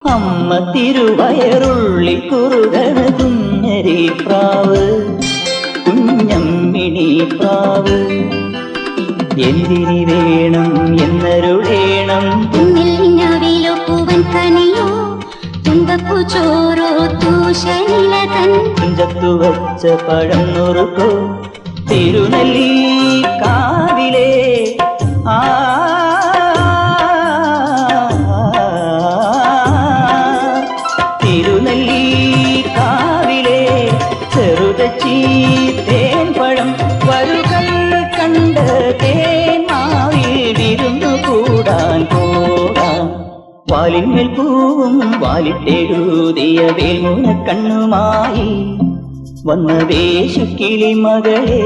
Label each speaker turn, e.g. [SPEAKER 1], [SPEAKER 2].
[SPEAKER 1] അമ്മ തിരുവയറുള്ളി കുറുകണ കുഞ്ഞരി പ്രാവ് കുഞ്ഞമ്മിണി പ്രാവ് എന്തിനി വേണം എന്നരുളേണം
[SPEAKER 2] പൂവൻ കനിയോ തുമ്പപ്പൂ ചോറോ തൂശനിലതൻ
[SPEAKER 1] തുഞ്ചത്തു വച്ച പഴം നുറുക്കോ തിരുനെല്ലി കാവിലെ തിരുനെല്ലി കാവിലെ ചെറുതച്ചി തേൻ പഴം വരുകൾ കണ്ട തേന്മാവിൽ വിരുന്നു കൂടാൻ പോകാം വാലിന്മേൽ പൂവും വാലിട്ടെഴുതിയ വേൽമുന കണ്ണുമായി വന്ന വേശുക്കിളി മകളേ